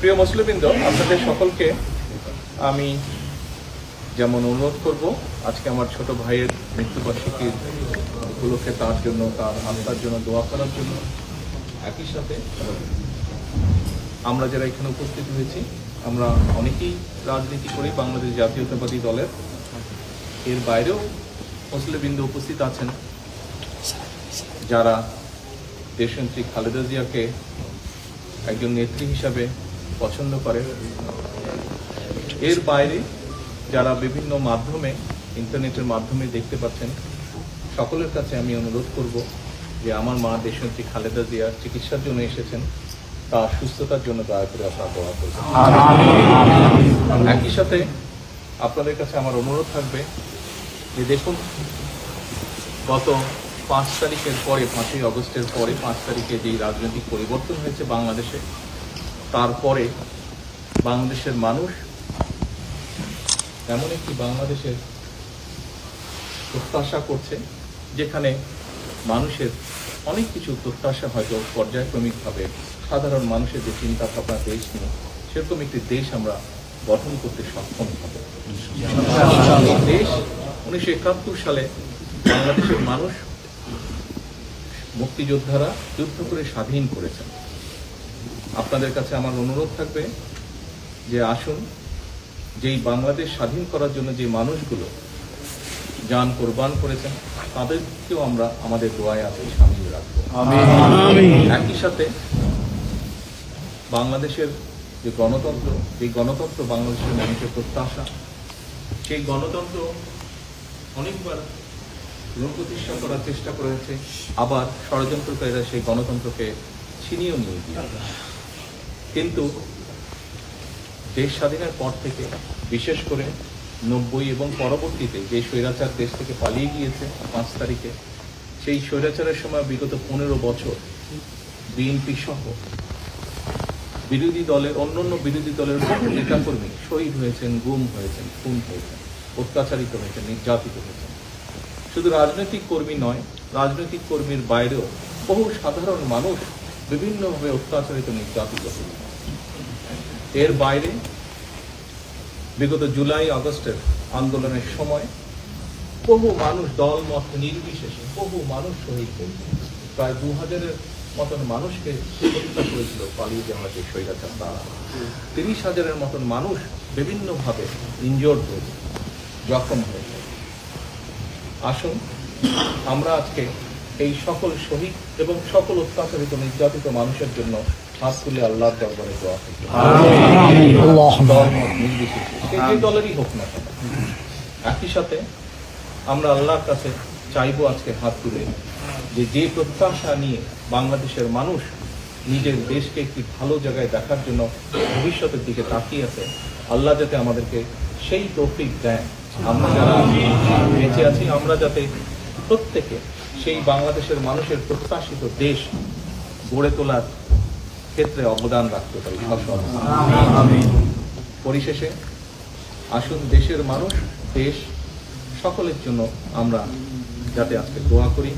প্রিয় মুসলিমবৃন্দ, আপনাদের সকলকে আমি যেমন অনুরোধ করব, আজকে আমার ছোট ভাইয়ের মৃত্যুবার্ষিকীর উপলক্ষে তার জন্য, তার আত্মার জন্য দোয়া করার জন্য, একই সাথে আমরা যারা এখানে উপস্থিত হয়েছি আমরা অনেকেই রাজনীতি করি বাংলাদেশ জাতীয়তাবাদী দলের। এর বাইরেও মুসলিমবৃন্দ উপস্থিত আছেন যারা দেশনেত্রী খালেদা জিয়াকে একজন নেত্রী হিসাবে পছন্দ করে। এর বাইরে যারা বিভিন্ন মাধ্যমে, ইন্টারনেটের মাধ্যমে দেখতে পাচ্ছেন, সকলের কাছে আমি অনুরোধ করব যে আমার মা দেশনেত্রী খালেদা জিয়া চিকিৎসার জন্য এসেছেন, তার সুস্থতার জন্য দয়া করে আপনারা দোয়া করবেন। একই সাথে আপনাদের কাছে আমার অনুরোধ থাকবে যে দেখুন, গত 5 তারিখের পরে, 5ই আগস্টের পরে 5 তারিখে যেই রাজনৈতিক পরিবর্তন হয়েছে বাংলাদেশে, তারপরে বাংলাদেশের মানুষ এমন একটি বাংলাদেশের প্রত্যাশা করছে যেখানে মানুষের অনেক কিছু প্রত্যাশা হয়তো পর্যায়ক্রমিকভাবে সাধারণ মানুষের যে চিন্তা ভাবনা দেশ নিয়ে, সেরকম একটি দেশ আমরা গঠন করতে সক্ষম হব। এই দেশ 1971 সালে বাংলাদেশের মানুষ, মুক্তিযোদ্ধারা যুদ্ধ করে স্বাধীন করেছেন। আপনাদের কাছে আমার অনুরোধ থাকবে যে আসুন, যেই বাংলাদেশ স্বাধীন করার জন্য যে মানুষগুলো জান কোরবান করেছেন তাদেরকেও আমরা আমাদের দোয়ায় আছে সামিল রাখবো। একই সাথে বাংলাদেশের যে গণতন্ত্র বাংলাদেশের মানুষের প্রত্যাশা, সেই গণতন্ত্র অনেকবার পুনঃপ্রতিষ্ঠা করার চেষ্টা করেছে, আবার ষড়যন্ত্রকারীরা সেই গণতন্ত্রকে ছিনিয়েও নিয়ে গিয়েছে। কিন্তু দেশ স্বাধীনের পর থেকে, বিশেষ করে 90 এবং পরবর্তীতে যে স্বৈরাচার দেশ থেকে পালিয়ে গিয়েছে 5 তারিখে, সেই স্বৈরাচারের সময় বিগত 15 বছর বিএনপি সহ বিরোধী দলের, অন্যান্য বিরোধী দলের বহু নেতাকর্মী শহীদ হয়েছেন, গুম হয়েছেন, খুন হয়েছেন, অত্যাচারিত হয়েছেন, নির্যাতিত হয়েছেন। শুধু রাজনৈতিক কর্মী নয়, রাজনৈতিক কর্মীর বাইরেও বহু সাধারণ মানুষ বিভিন্নভাবে অত্যাচারিত, নির্যাতিত হয়েছে। এর বাইরে বিগত জুলাই আগস্টের আন্দোলনের সময় বহু মানুষ, দল মত নির্বিশেষে বহু মানুষ শহীদ হয়েছে। প্রায় 2000-এর মতন মানুষকে হত্যা করেছিল পালিয়ে যাওয়া যে স্বৈরাচার তারা। 30,000-এর মতন মানুষ বিভিন্নভাবে ইনজোর্ড হয়েছে, জখম হয়েছে। আসুন আমরা আজকে এই সকল শহীদ এবং সকল অত্যাচারিত, নির্যাতিত মানুষের জন্য হাত তুলে আল্লাহর দরবারে দোয়া করি, নির্বিশেষে সে যে দলেরই হোক না কেন। একই সাথে আমরা আল্লাহর কাছে চাইবো আজকে হাত তুলে যে প্রত্যাশা নিয়ে বাংলাদেশের মানুষ নিজের দেশকে একটি ভালো জায়গায় দেখার জন্য ভবিষ্যতের দিকে তাকিয়ে আছে, আল্লাহ যাতে আমাদেরকে সেই তৌফিক দেন। আমরা যারা বেঁচে আছি, আমরা যাতে প্রত্যেকে সেই বাংলাদেশের মানুষের প্রত্যাশিত দেশ গড়ে তোলার ক্ষেত্রে অবদান রাখতে পারি। পরিশেষে আসুন, দেশের মানুষ, দেশ সকলের জন্য আমরা যাতে আজকে দোয়া করি।